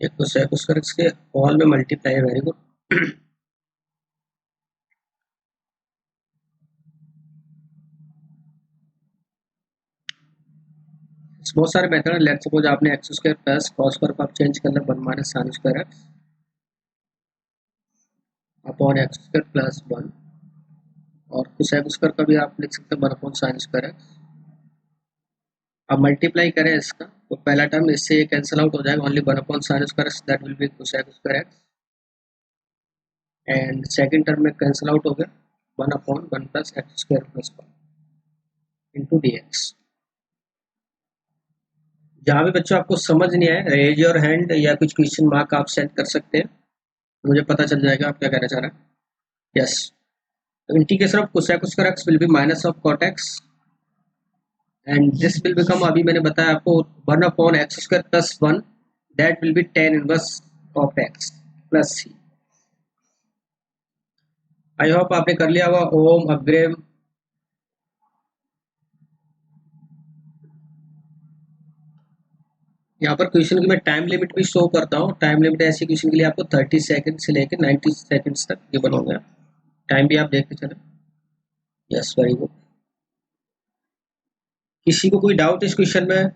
एक तो sec square x के ऑल में मल्टीप्लाई है। Very good. बहुत सारे मेथड है। लेट्स सपोज आपने x square plus cos square को आप चेंज करना 1 - sin² x upon x square plus 1, और कोसेक स्क्वायर का भी आप लिख सकते हैं 1/sin² x। अब मल्टीप्लाई करें इसका तो पहला टर्म इससे ये कैंसिल आउट हो जाएगा, only 1/sin² x, that will B cosec square x, and second term में कैंसिल आउट हो गया 1/1 + x² + 1 इंटू dx। जहाँ भी बच्चों आपको समझ नहीं आए, रेज योर हैंड या कुछ क्वेश्चन मार्क आप सेंड कर सकते हैं, मुझे पता चल जाएगा आप क्या कहना चाह रहे हैं। यस, तो integration of cosec square x will be minus of cot x, and this will become, अभी मैंने बताया आपको 1/x² + 1, that will be tan inverse of x plus c। I hope आपने कर लिया होगा। ओम अग्रिम। यहाँ पर क्वेश्चन की मैं टाइम लिमिट भी शो करता हूँ। टाइम लिमिट ऐसी क्वेश्चन के लिए आपको 30 सेकंड से लेकर 90 सेकंड्स तक ये बनोगे। टाइम भी आप देख के चले। Yes, very good. किसी को कोई डाउट इस क्वेश्चन में?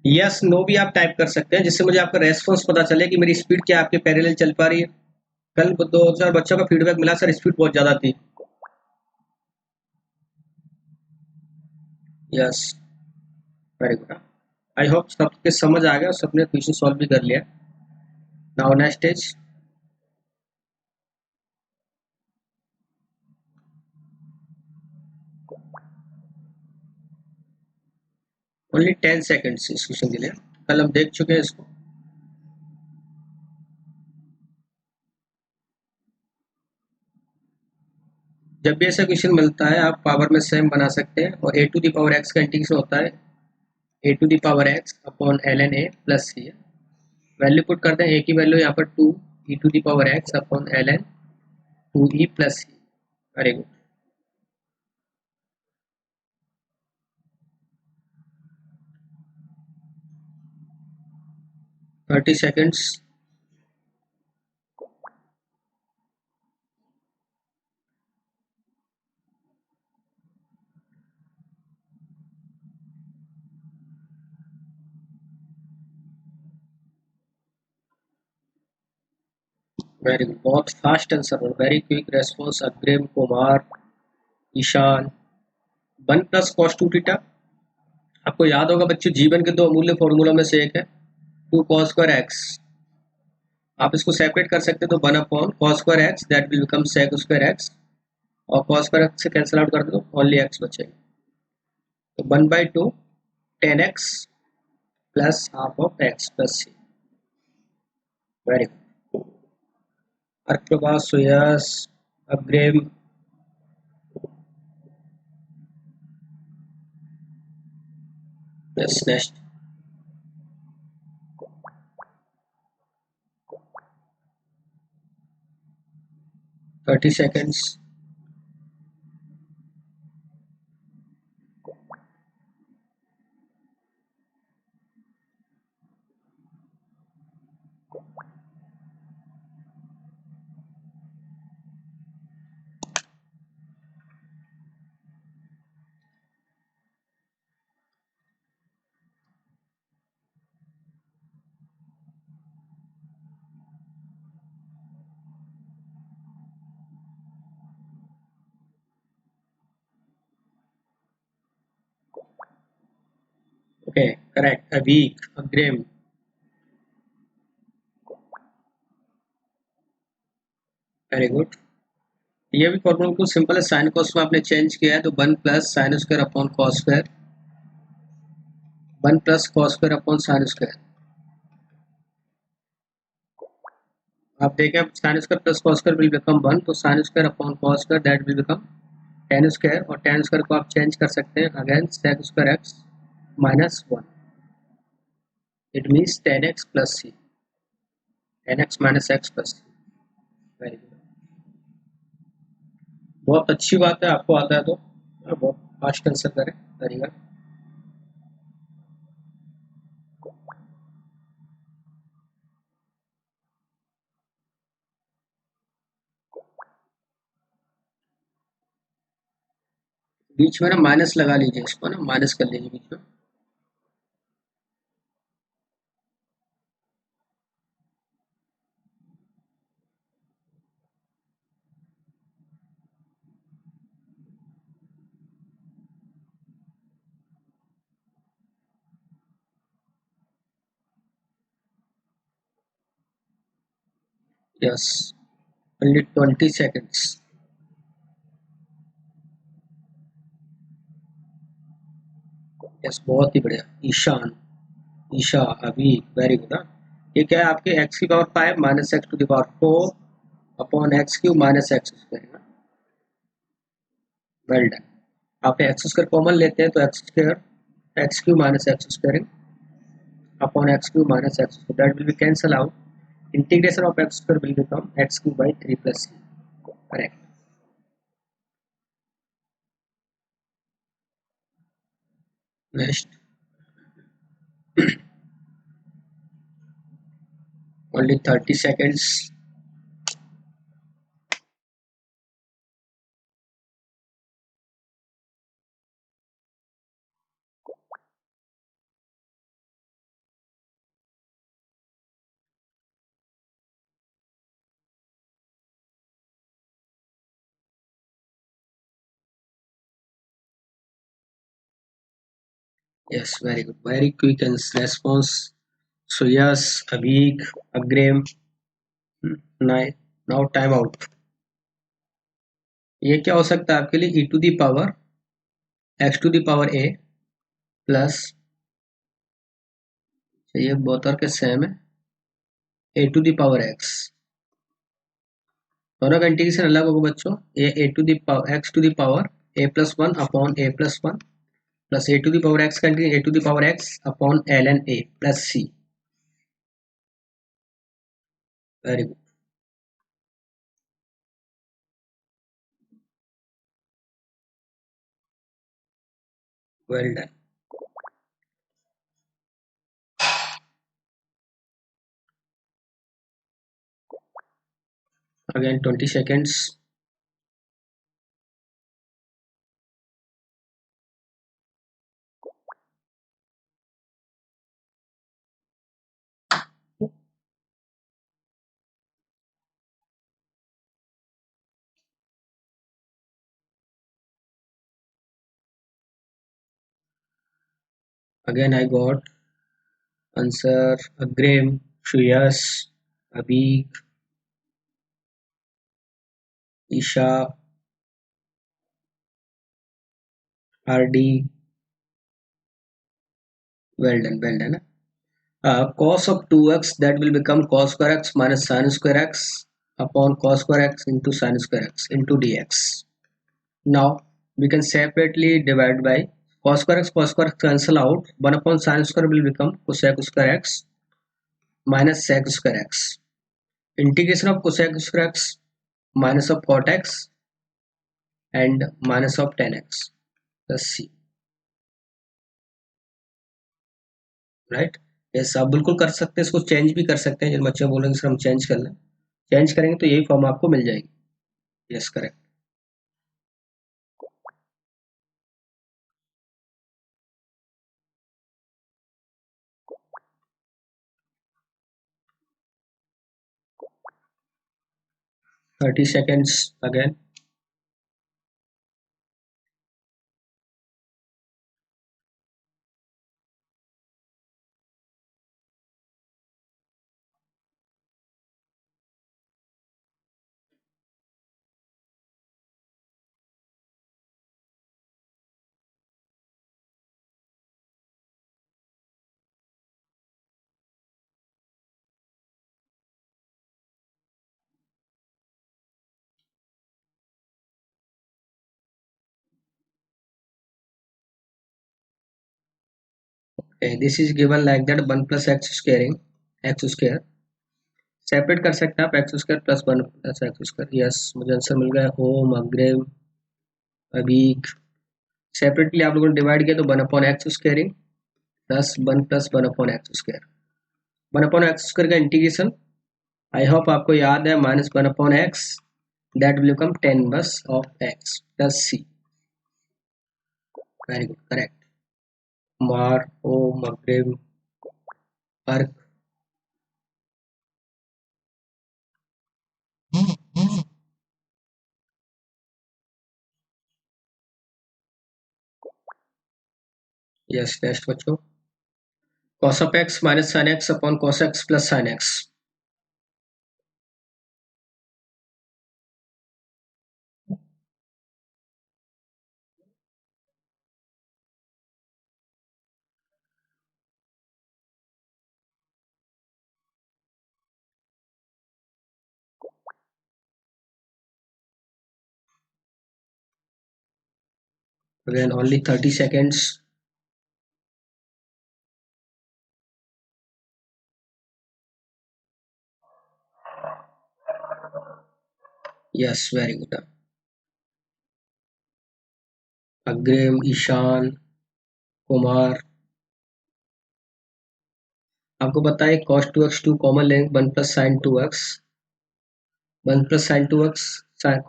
यस नो भी आप टाइप कर सकते हैं, जिससे मुझे आपका रेस्पॉन्स पता चले कि मेरी स्पीड क्या आपके पैरेलल चल पा रही है। कल 2 बच्चों का फीडबैक मिला, सर स्पीड बहुत ज़्यादा थी। Yes, very good. I hope सबके समझ आ गया, सबने क्वेश्चन सॉल्व भी कर लिया। Now next stage. Only 10 seconds इस क्वेश्चन के लिए, कल हम देख चुके हैं इसको। जब भी ऐसा क्वेश्चन मिलता है आप पावर में सेम बना सकते हैं, और a to the power x का इंटीग्रेशन होता है a to the power x upon ln a plus c। Value put करते हैं, a की वैल्यू यहाँ पर 2 e to the power x upon ln 2e plus c। Very good. 30 seconds. Very good, बहुत fast answer हो, very quick response. Agrim, Kumar, Ishan. 1 + cos 2 theta. आपको याद होगा बच्चों, जीवन के दो अमूल्य फॉर्मूला में से एक है 2 cos² x। आप इसको सेपरेट कर सकते हैं, तो 1/cos² x, that will become sec² x, और cos² x से कैंसिल आउट कर दो, ओनली x बचेगा। तो 1/2 tan x plus half of x plus c। Very good. Arkaprabha, Suyash, Agrim. Yes, next. 30 seconds. Okay, correct. Abeek, Agrim. Very good. ये भी formula बिल्कुल simple है, साइन कॉस में आपने चेंज किया है, तो 1 + sin² upon cos², 1 + cos² upon sin²। आप देखें, sin² plus cos² will become 1, तो sin² upon cos², that will become tan², और tan² को आप चेंज कर सकते हैं again sec² x -1। It means tan x plus c, tan x minus x plus c। Very good, बहुत अच्छी बात है, आपको आता है तो बहुत फास्ट आंसर करें। Very good. बीच में ना माइनस लगा लीजिए, इसको ना माइनस कर लीजिए बीच में। Yes, only 20 seconds. यस, बहुत ही बढ़िया। ईशान, ईशा, अभी वेरी गुड। ये क्या है आपके एक्स की power 5 minus X to the power 4 upon X cube minus X square. Well done. आप एक्स स्क्वायर कॉमन लेते हैं तो X square X cube minus X square upon X cube minus X square that will be cancel out. Integration of X square will become X cube by 3 plus C. Correct. Next, only 30 seconds। Yes, very good, very quick and response. So yes, Abhig, Agrem, now time out। ये क्या हो सकता है आपके लिए? e to the power x to the power a plus, ये both are के same है, a to the power x। दोनों का इंटीग्रेशन अलग होगा बच्चों। ये a to the power x to the power a plus one upon a plus one plus a to the power x का integration a to the power x upon ln a plus c। Very good, well done. Again 20 seconds। Again I got answer Agrem, Shreyas, Abhi, Isha, RD, well done, well done। Cos of 2x that will become cos square x minus sin square x upon cos square x into sin square x into dx। Now we can separately divide by cos square x cancel out, 1 upon sin square will become cosec square x minus sec square x। Integration of cosec square x minus of cot x and minus of tan x plus c। Right, yes, आप बिल्कुल कर सकते हैं, इसको change भी कर सकते हैं। जिन बच्चे बोलेंगे सर हम चेंज कर लें, चेंज करेंगे तो यही फॉर्म आपको मिल जाएगी। Yes, correct. 30 seconds again। Okay, this is given like that 1 plus x squaring x square। Separate कर सकते हैं आप x square plus 1 plus X square. Yes, मुझे आंसर मिल गया। ओम, अग्रेम, अबीक। सेपरेटली आप लोगों ने डिवाइड किया तो 1 upon X squaring plus 1 upon x square. 1 upon x square का इंटीग्रेशन आई होप आपको याद है, minus 1 upon X that will become 10 बस of x plus C. Very good. Correct. Mar, O, Maghreb, Arc. Yes, next बच्चों. Cos of x minus sin x upon cos x plus sin x. Again, only 30 seconds. Yes, very good. अग्रिम, ईशान, कुमार. आपको पता है cos 2x2 common लेंगे 1 plus sign 2x. 1 plus sign 2x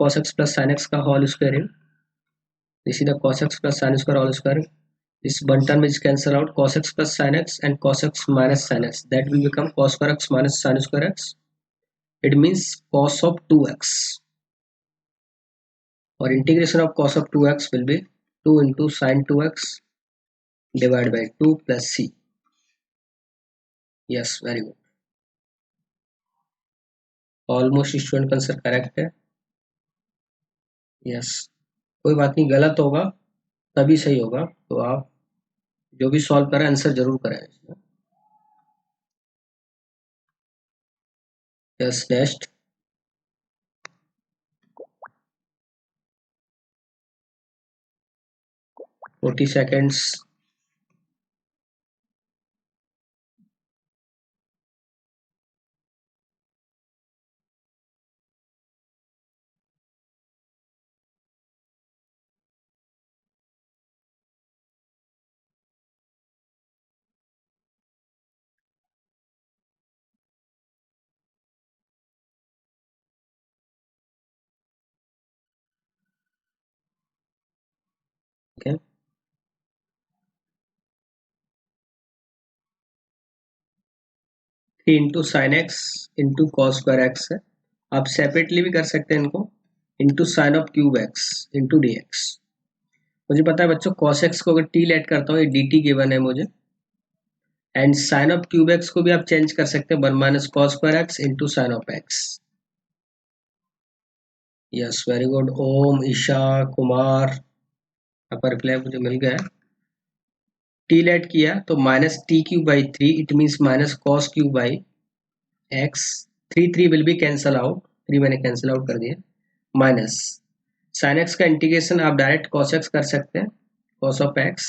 cos x plus sin x का whole square है. इसी तरह cos x plus sin square all square. This one term is cancel out, cos x plus sin x and cos x minus sin x. That will become cos square x minus sin square x. It means cos of 2x. Or integration of cos of 2x will be 2 into sin 2x divided by 2 plus c. Yes, very good. Almost student का answer correct है. Yes, कोई बात नहीं, गलत होगा तभी सही होगा. तो आप जो भी सॉल्व करें आंसर जरूर करें. Yes, next. 40 seconds. Okay. 3 into sine x into cos square x है. आप सेपरेटली भी कर सकते हैं इनको. Into sine of cube x into D x. मुझे पता है बच्चों कॉस एक्स को अगर टी लेट करता हूँ ये डी टी गिवन है मुझे. And sine of cube x को भी आप चेंज कर सकते हैं 1 minus cos square x into sine of x. Yes, very good. Om, Isha, Kumar, आपका रिप्लाई मुझे मिल गया है. टी लेट किया तो minus T cube by 3 it means minus cos cube by x. 3 will be cancel out. 3 मैंने कैंसिल आउट कर दिया. Minus sine x का इंटीग्रेशन आप डायरेक्ट कॉस एक्स कर सकते हैं, cos of x.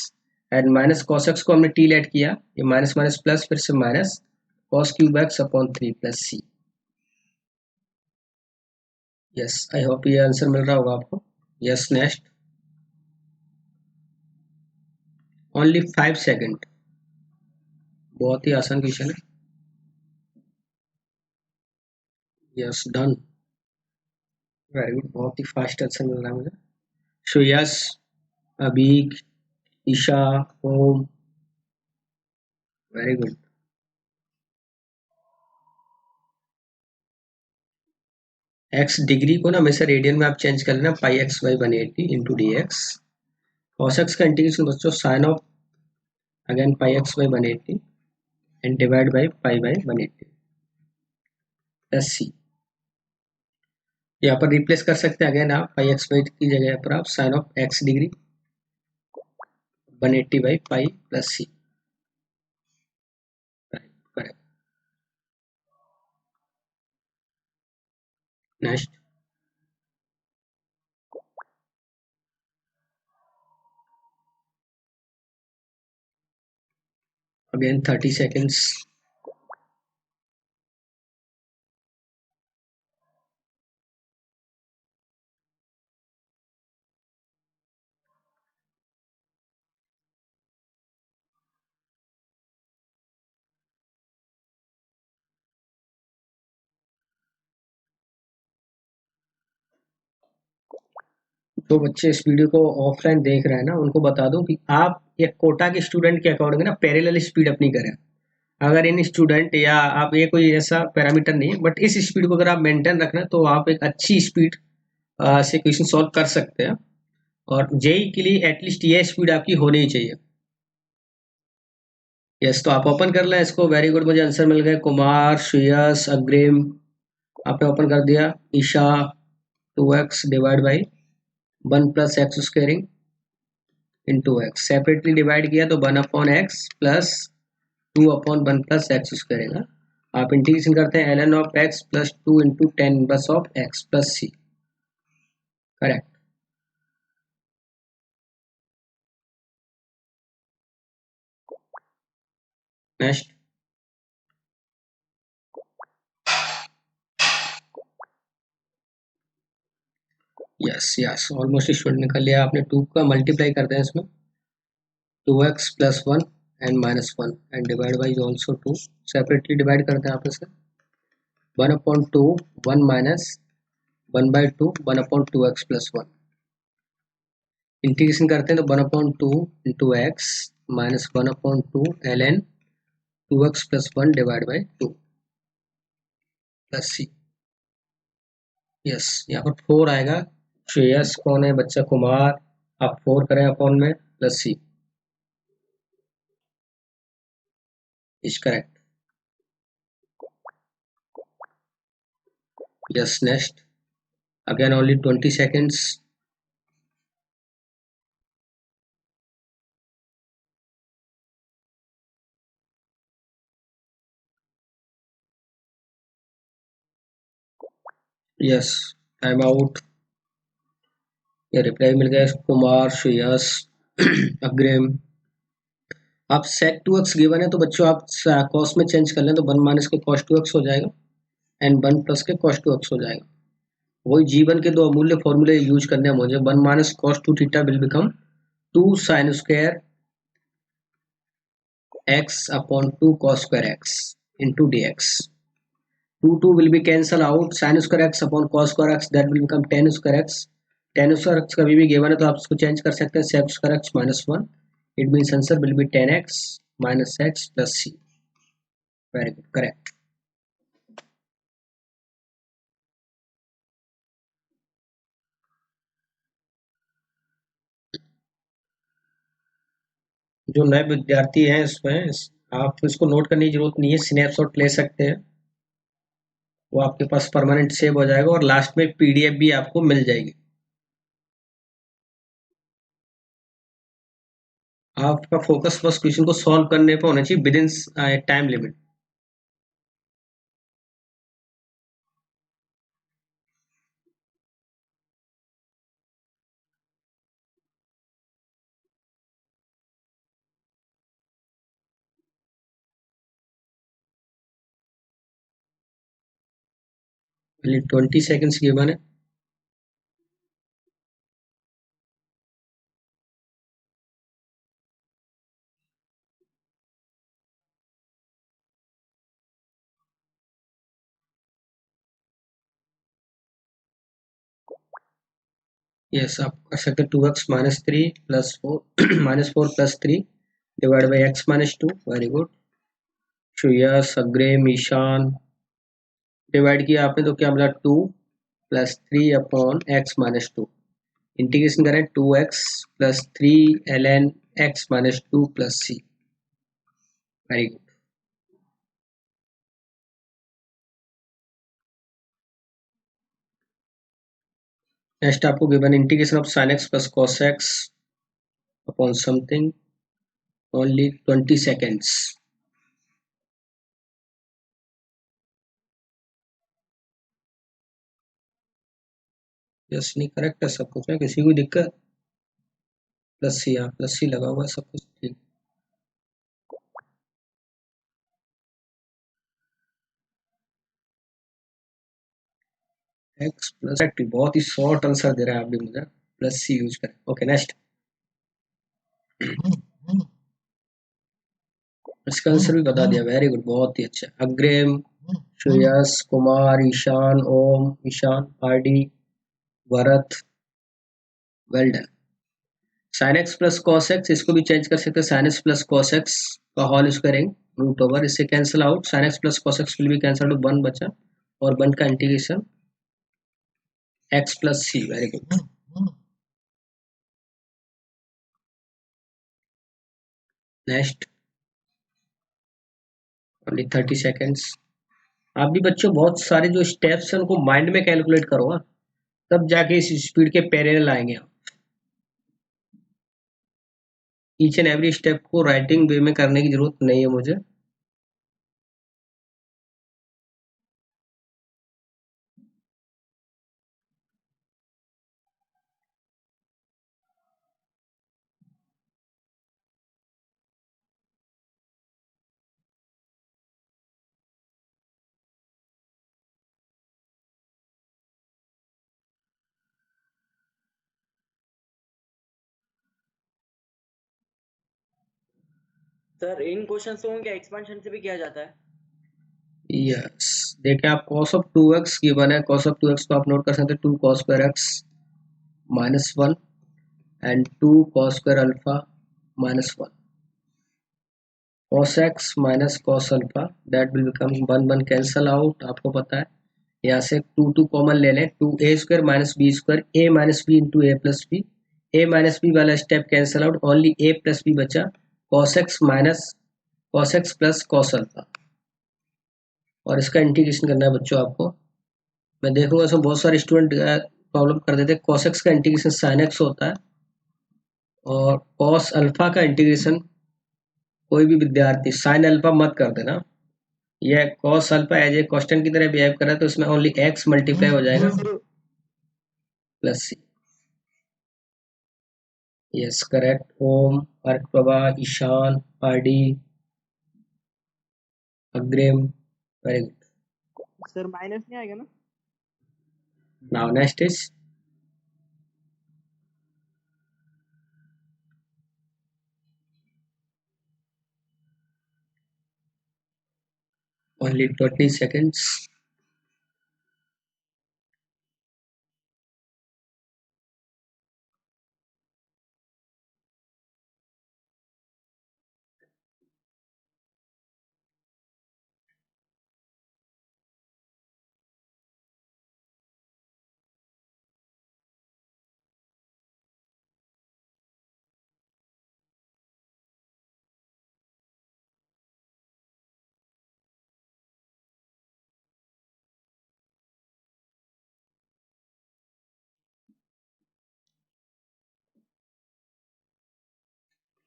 And minus cos x को हमने टी लेट किया, ये माइनस माइनस प्लस फिर से minus cos cube X upon 3 plus C. Yes, I hope ये आंसर मिल रहा होगा आपको. Yes, next. Only 5 second. बहुत ही आसान क्वेश्चन है. Yes, done. वेरी गुड, बहुत ही फास्ट आंसर मिल रहा है मुझे. So yes, Abeek, Isha, Om, very good. X degree को ना हमेशा रेडियन में आप चेंज कर लेना. Pi x by 180 into D x. Cos x का इंटीग्रेशन बच्चों sine of again pi x by 180 and divide by pi by 180 plus c. यहाँ पर रिप्लेस कर सकते हैं अगेन आप पाई एक्स बाई की जगह पर आप sine of X degree 180 by pi plus C. Correct. Next. Again 30 seconds. जो बच्चे इस वीडियो को ऑफलाइन देख रहे हैं ना, उनको बता दूं कि आप एक कोटा के स्टूडेंट के अकॉर्डिंग ना पैरेलल स्पीड अपनी करें। अगर इन स्टूडेंट या आप, ये कोई ऐसा पैरामीटर नहीं है, बट इस स्पीड को अगर आप मेंटेन रखना तो आप एक अच्छी स्पीड से क्वेश्चन सॉल्व कर सकते हैं। और जेई के लिए एटलीस्ट ये स्पीड आपकी होनी ही चाहिए। यस, तो आप ओपन कर लें इसको। वेरी गुड, मुझे आंसर मिल गए। कुमार, श्रेयस, अग्रिम, आपने ओपन कर दिया। Isha 2x divide by 1 plus X squaring into X. Separately divide किया तो 1/x plus 2/1 plus X squaring. आप इंटीग्रेशन करते हैं ln of x plus 2 into 10 inverse of x plus c। Correct. Next. Yes yes, almost student निकल लिया आपने। 2 का multiply करते हैं इसमें 2x plus 1 and minus 1 and divide by also 2। Separately divide करते हैं आप इसे। 1/2 1 माइनस 1/2 1/2x प्लस 1। इंटीग्रेशन करते हैं तो 1/2 into X minus 1/2 ln 2x plus 1 divide by 2 plus C. Yes, यहाँ पर 4 आएगा। श्रेयस कौन है बच्चा? कुमार। आप 4 करें अपॉन में plus C is correct. Yes, next. Again only 20 seconds. Yes, time out. ये रिप्लाई मिल गया कुमार, श्रेयस, अग्रिम। आप sec 2x गिवन है तो बच्चों आप कॉस में चेंज कर लें तो 1 माइनस के cos 2x हो जाएगा एंड 1 प्लस के cos 2x हो जाएगा। वही जीवन के दो अमूल्य फॉर्मूले यूज करने हैं मुझे। 1 minus cos 2 theta will become 2 sin square x upon 2 cos square x into dx. 2 will be cancel out. Sin square x upon cos square x, that will become tan square x. Tan square x कभी भी given है तो आप इसको change कर सकते हैं sec square x minus 1. It means answer will be tan x minus x plus c. Very good, correct. जो नए विद्यार्थी हैं इसमें आप इसको नोट करने की जरूरत नहीं है, स्नैपशॉट ले सकते हैं। वो आपके पास परमानेंट सेव हो जाएगा और लास्ट में पीडीएफ भी आपको मिल जाएगी। आपका फोकस बस क्वेश्चन को सॉल्व करने पर होना चाहिए within time limit. only 20 seconds given है। यस, आप कर सकते हैं 2x minus 3 plus 4 minus 4 plus 3 divide by x minus 2। Very good. Shreyas, Agrim, Ishan. Divide किया आपने तो क्या मिला? 2 plus 3 upon x minus 2। Integration करें 2x plus 3 ln x minus 2 plus c। Very good. Next आपको given integration of sin x plus cos x upon something. Only 20 seconds. Yes, नहीं correct है सब कुछ है, किसी को दिक्कत? प्लस सी, हाँ प्लस सी लगा हुआ है, सब कुछ ठीक। एक्स प्लस एक्टिव, बहुत ही शॉर्ट आंसर दे रहे हैं आप भी मुझे। प्लस सी यूज करें। Okay, next. इसका आंसर भी बता दिया। वेरी गुड, बहुत ही अच्छा। Agrim, Shreyas, Kumar, Ishan, Om, Ishan, RD, Bharat, well done. Sine x plus cos x, इसको भी चेंज कर सकते हैं, sine x plus cos x का होल स्क्वायरिंग रूट ओवर, इससे cancel out, sine x plus cos x will be cancel out, 1 बचा, और 1 का integration x plus c. Very good. Next, only 30 seconds. आप भी बच्चों बहुत सारे जो स्टेप्स हैं उनको माइंड में कैलकुलेट करो, हाँ? तब जाके इस स्पीड के पैरेलल आएंगे आप। ईच एंड एवरी स्टेप को राइटिंग वे में करने की जरूरत नहीं है मुझे। सर इन क्वेश्चंस को क्या एक्सपेंशन से भी किया जाता है? यस, देखिए आप cos ऑफ 2x गिवन है, cos ऑफ 2x को आप नोट कर सकते हैं 2 cos square x minus 1 and 2 cos square alpha minus 1, cos x minus cos alpha that will become 1 1 cancel out, आपको पता है। यहाँ से 2 2 कॉमन ले लें, 2a square minus b square, a minus b into a plus b, a minus b वाला step cancel out, only a plus b बचा, cos x minus cos x plus cos alpha, और इसका integration करना है बच्चों आपको। मैं देखूंगा इसमें बहुत सारे स्टूडेंट प्रॉब्लम कर देते हैं। cos x का इंटीग्रेशन sin x होता है, और cos अल्फा का इंटीग्रेशन कोई भी विद्यार्थी sin अल्फा मत कर देना। यह cos alpha as a constant की तरह बिहेव कर रहा है, तो इसमें ओनली x मल्टीप्लाई हो जाएगा प्लस सी। Yes correct. Om, Arkaprabha, Ishan, RD, Agrim, very good. Sir minus नहीं आएगा ना? Now next is only 20 seconds।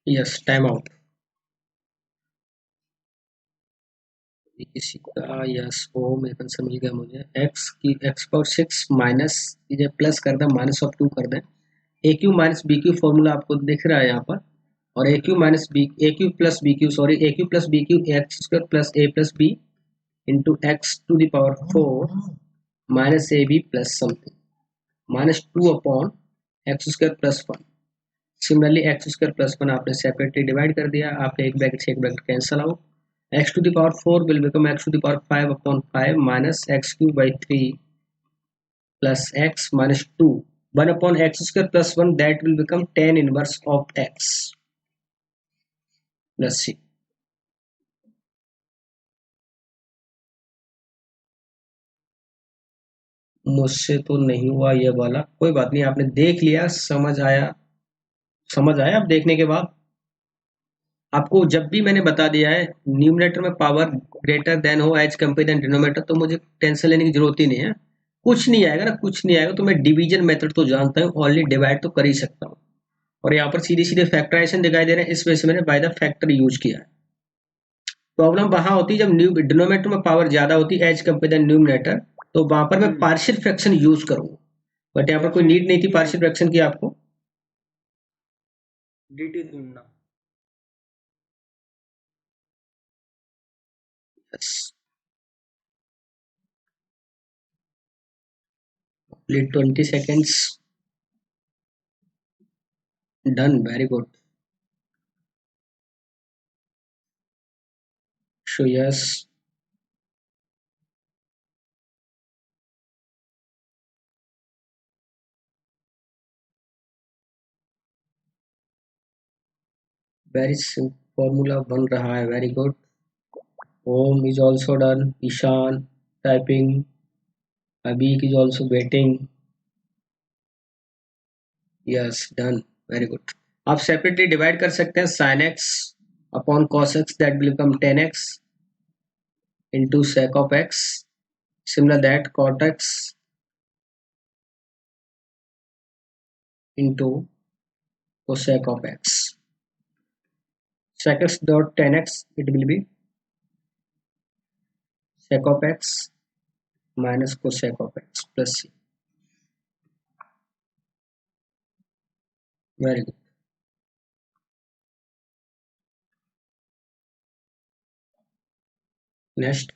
Yes, time out. इसी का यस, ओम एक आंसर मिल गया मुझे। एक्स की एक्स पावर 6 माइनस, इसे प्लस कर दें, माइनस ऑफ 2 कर दें, a q minus b q formula आपको दिख रहा है यहाँ पर, और a q minus b, a q plus b q, sorry, a q plus b q x square plus a plus b into x to the power 4 minus a b plus something minus 2 upon x square plus 1। Similarly x square plus 1 आपने separately divide कर दिया, आपने एक bracket से एक bracket cancel out, X to the power 4 will become x to the power 5 upon 5 minus x cube by 3 plus x minus 2, 1 upon x square plus 1, that will become tan inverse of x plus c। मुझसे तो नहीं हुआ ये वाला, कोई बात नहीं, आपने देख लिया, समझ आया, समझ आया। अब देखने के बाद आपको जब भी मैंने बता दिया है न्यूमरेटर में पावर ग्रेटर देन हो एज कंपेयर देन डिनोमिनेटर, तो मुझे टेंशन लेने की जरूरत ही नहीं है। कुछ नहीं आएगा ना, कुछ नहीं आएगा, तो मैं डिवीजन मेथड तो जानता हूँ, ओनली डिवाइड तो कर ही सकता हूँ। और यहाँ पर सीधे सीधे फैक्टराइजेशन दिखाई दे रहे हैं, इस वजह से मैंने बाय द फैक्टर यूज किया है। प्रॉब्लम वहां होती है जब न्यू डिनोमिनेटर में पावर ज्यादा होती है एज कंपेयर देन न्यूमरेटर, तो वहां पर मैं पार्शियल फ्रैक्शन यूज करूंगा, बट यहाँ पर कोई नीड नहीं थी पार्शियल फ्रैक्शन की आपको। dt ढूंढना। Yes. 20 seconds, done, very good। So yes, very formula बन रहा है, very good. Om is also done. Ishaan typing. Abik is also waiting. Yes done. Very good. आप सेपरेटली डिवाइड कर सकते हैं sin x अपॉन cos x, that will become 10x into sec of x. Similar that cot x into cosec of x. Sec x dot 10x, it will be sec of x minus cosec of x plus c. Very good. Next.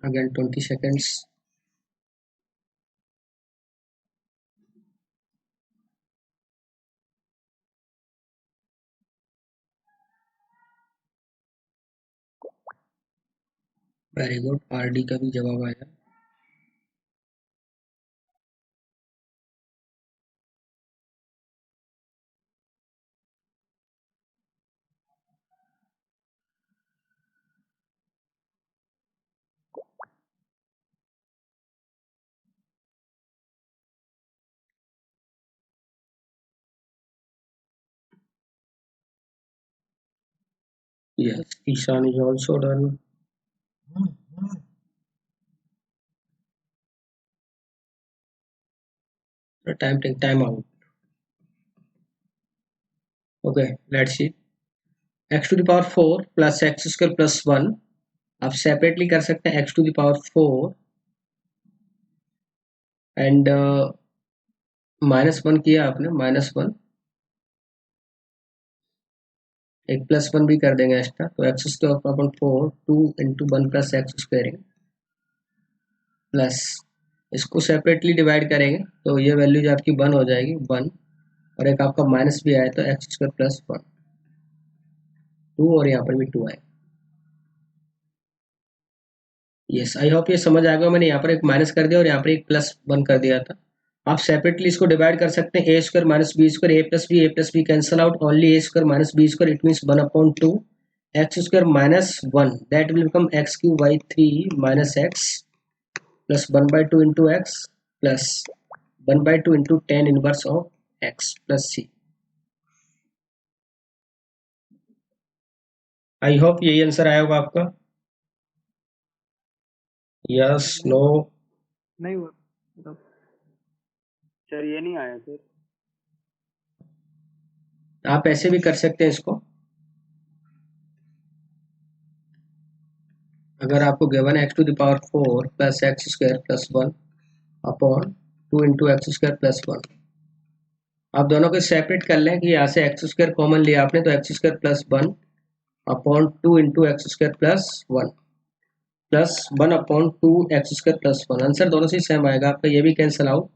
Again 20 seconds. Very good. RD का भी जवाब आया. Yes, Ishan is also done. Time out. Okay, let's see. X to the power 4 plus x square plus 1. आप separately कर सकते हैं x to the power 4 and -1 किया आपने, -1 एक +1 भी कर देंगे एक्स्ट्रा, तो X square upon 4 2 into 1 plus X squaring plus इसको सेपरेटली डिवाइड करेंगे तो ये वैल्यूज आपकी 1 हो जाएगी 1, और एक आपका माइनस भी आया तो एक्स स्क्वायर प्लस 1 2, और यहाँ पर भी 2 आए. यस, आई होप ये समझ आ गया. मैंने यहाँ पर एक माइनस कर दिया और यहाँ पर एक +1 कर दिया था. आप सेपरेटली इसको डिवाइड कर सकते हैं. A square minus b square, a plus b cancel out, only a square minus b square, it means 1/2 x square minus 1, that will become x cube by 3 minus x plus 1/2 into x plus 1/2 into 10 inverse of x plus c. I hope यही answer आया होगा आपका. Yes, no. नहीं हुआ मतलब sir, ये नहीं आया सर. आप ऐसे भी कर सकते हैं इसको. अगर आपको गिवन है X to the power 4 plus X square plus 1 upon 2 into X square plus 1, आप दोनों को सेपरेट कर लें कि यहाँ से एक्स स्क्वायर कॉमन लिया आपने, तो X square plus 1 upon 2 into X square plus 1 plus 1 upon 2 x square plus 1. Answer दोनों से सेम आएगा आपका, ये भी कैंसिल आउट.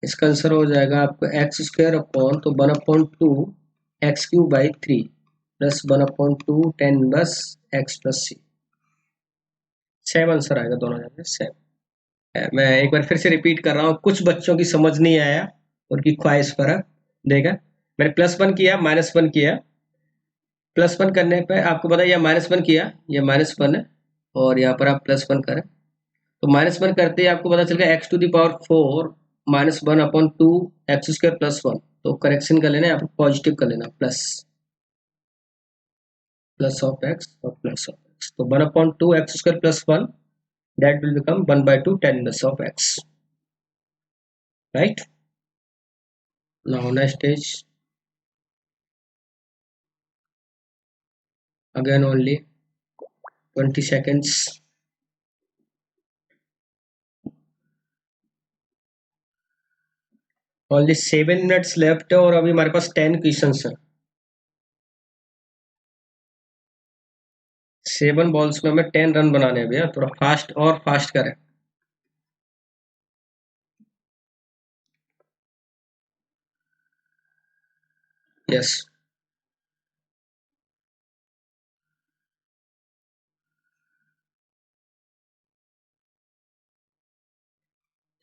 इसका आंसर हो जाएगा आपका एक्स स्क्वायर अपॉन, तो 1/2 एक्स क्यूब बाई 3 प्लस 1/2 10 बस एक्स प्लस सी. सेम आंसर आएगा दोनों जगह सेम. मैं एक बार फिर से रिपीट कर रहा हूँ, कुछ बच्चों की समझ नहीं आया, उनकी ख्वाहिश पर देखा. मैंने +1 किया, -1 किया. +1 करने पे आपको पता है यह -1 किया, यह -1 है, और यहाँ पर आप +1 करें तो -1 करते ही आपको पता चल गया X to the power 4 -1/2 x square plus 1. तो करेक्शन कर लेना, यहाँ पर पॉजिटिव कर लेना, प्लस ऑफ एक्स और प्लस ऑफ एक्स, तो 1/2 x square plus 1, that will become 1/2 10 inverse of x, right? Now next is again only 20 seconds. Only 7 minutes left है और अभी हमारे पास 10 क्वेश्चंस हैं. 7 बॉल्स में हमें 10 रन बनाने हैं भैया, थोड़ा फास्ट और फास्ट करें. यस.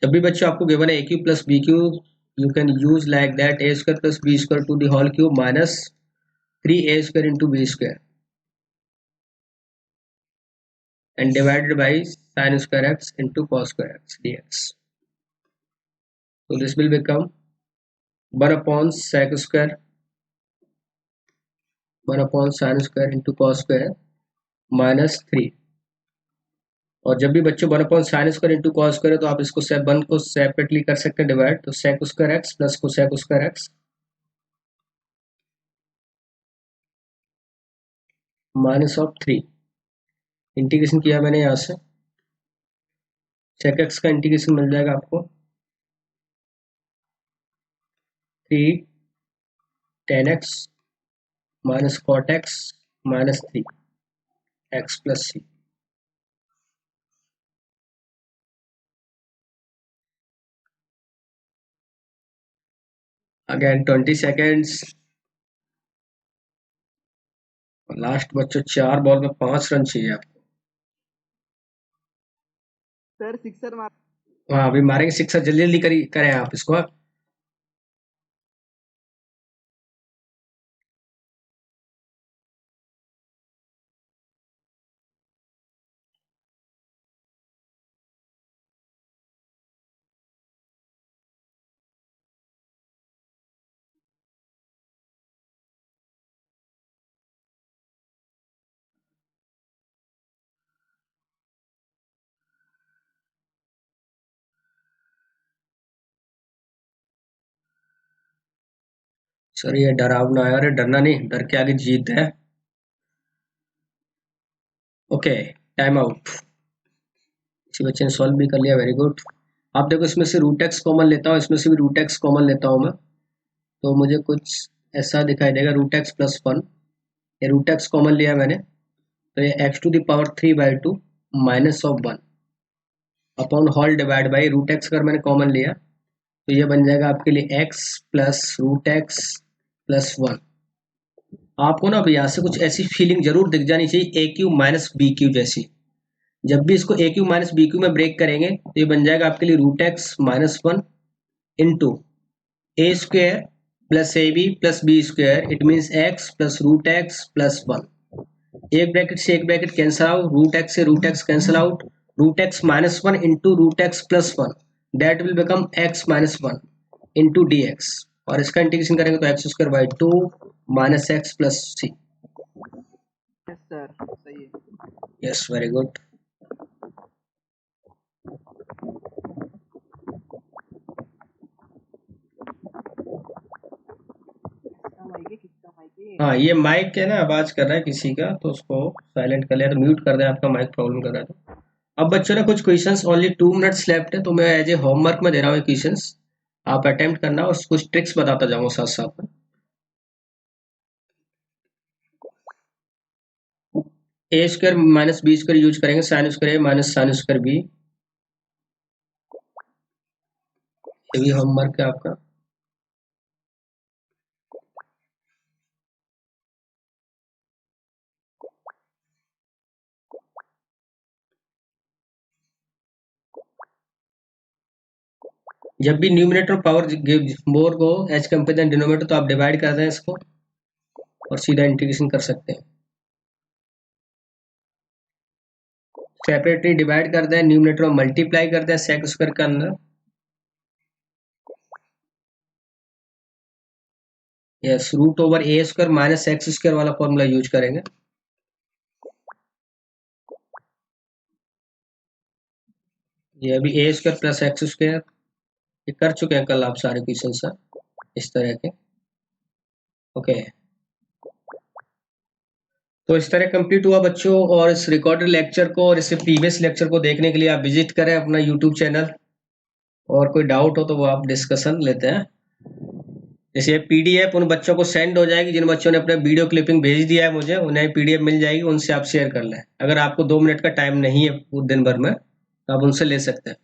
जब भी बच्चों आपको गिवन है a q plus b q, you can use like that a square plus b square to the whole cube minus 3a square into b square and divided by sin square x into cos square x dx. So this will become 1 upon sec square 1 upon sin square into cos square minus 3. और जब भी बच्चों 1 upon sin square into cos square है तो आप इसको 1 को separately कर सकते हैं डिवाइड, तो sec square x plus cosec square x minus of 3. Integration किया मैंने यहाँ से, sec x का इंटीग्रेशन मिल जाएगा आपको 3 tan x minus cot x minus 3 x plus c. Again 20 seconds. Last बच्चों 4 बॉल में 5 रन चाहिए आपको. सर सिक्सर मार. हाँ अभी मारेंगे सिक्सर, जल्दी जल्दी करें आप इसको. सर ये डरावना है. अरे डरना नहीं, डर के आगे जीत है. Okay time out. किसी बच्चे ने सॉल्व भी कर लिया, वेरी गुड. आप देखो इसमें से रूट एक्स कॉमन लेता हूँ, इसमें से भी रूट एक्स कॉमन लेता हूँ मैं, तो मुझे कुछ ऐसा दिखाई देगा रूट एक्स प्लस 1. ये रूट एक्स कॉमन लिया मैंने, तो ये X to the power 3/2 minus of 1 upon whole divide by root X. अगर मैंने कॉमन लिया तो ये बन जाएगा आपके लिए X plus root x plus 1. आपको ना अभी यहाँ से कुछ ऐसी फीलिंग जरूर दिख जानी चाहिए a q minus b q जैसी. जब भी इसको a q minus b q में ब्रेक करेंगे तो ये बन जाएगा आपके लिए root x minus 1 into a square plus a b plus b square. It means x plus root x plus 1. एक ब्रैकेट से एक bracket cancel out, root x से root x cancel out, root x minus 1 into root x plus 1 that will become X minus 1 into D X. और इसका इंटीग्रेशन करेंगे तो X square by 2 minus x plus C. Yes sir सही है. Yes very good. हाँ ये mic है ना, आवाज कर रहा है किसी का, तो उसको साइलेंट कर लिया, तो म्यूट कर दें, आपका माइक प्रॉब्लम कर रहा है. तो अब बच्चों ने कुछ क्वेश्चंस, ओनली 2 मिनट्स लेफ्ट है, तो मैं एज ए होमवर्क में दे रहा हूँ क्वेश्चंस, आप अटेम्प्ट करना और कुछ ट्रिक्स बताता जाऊंगा साथ साथ में. A square minus b square use करेंगे, sine square a minus sine square b. ये भी होमवर्क है आपका. जब भी न्यूमरेटर पावर गिव मोर को एज कंपेयर देन डिनोमिनेटर, तो आप डिवाइड कर दें इसको और सीधा इंटीग्रेशन कर सकते हैं. सेपरेटली डिवाइड कर दें, न्यूमरेटर में मल्टीप्लाई कर दें सेक स्क्वायर के अंदर. यस रूट ओवर ए स्क्वायर माइनस एक्स स्क्वायर वाला फॉर्मूला यूज करेंगे. ये अभी ए स्क्वायर प्लस एक्स स्क्वायर ये कर चुके हैं कल आप सारे क्वेश्चन सर इस तरह के. ओके तो इस तरह कंप्लीट हुआ बच्चों. और इस रिकॉर्डेड लेक्चर को और इससे प्रीवियस लेक्चर को देखने के लिए आप विजिट करें अपना यूट्यूब चैनल, और कोई डाउट हो तो वो आप डिस्कशन लेते हैं. जैसे पीडीएफ उन बच्चों को सेंड हो जाएगी जिन बच्चों ने अपना वीडियो क्लिपिंग भेज दिया है मुझे, उन्हें पीडीएफ मिल जाएगी, उनसे आप शेयर कर लें. अगर आपको 2 मिनट का टाइम नहीं है दिन भर में तो आप उनसे ले सकते हैं.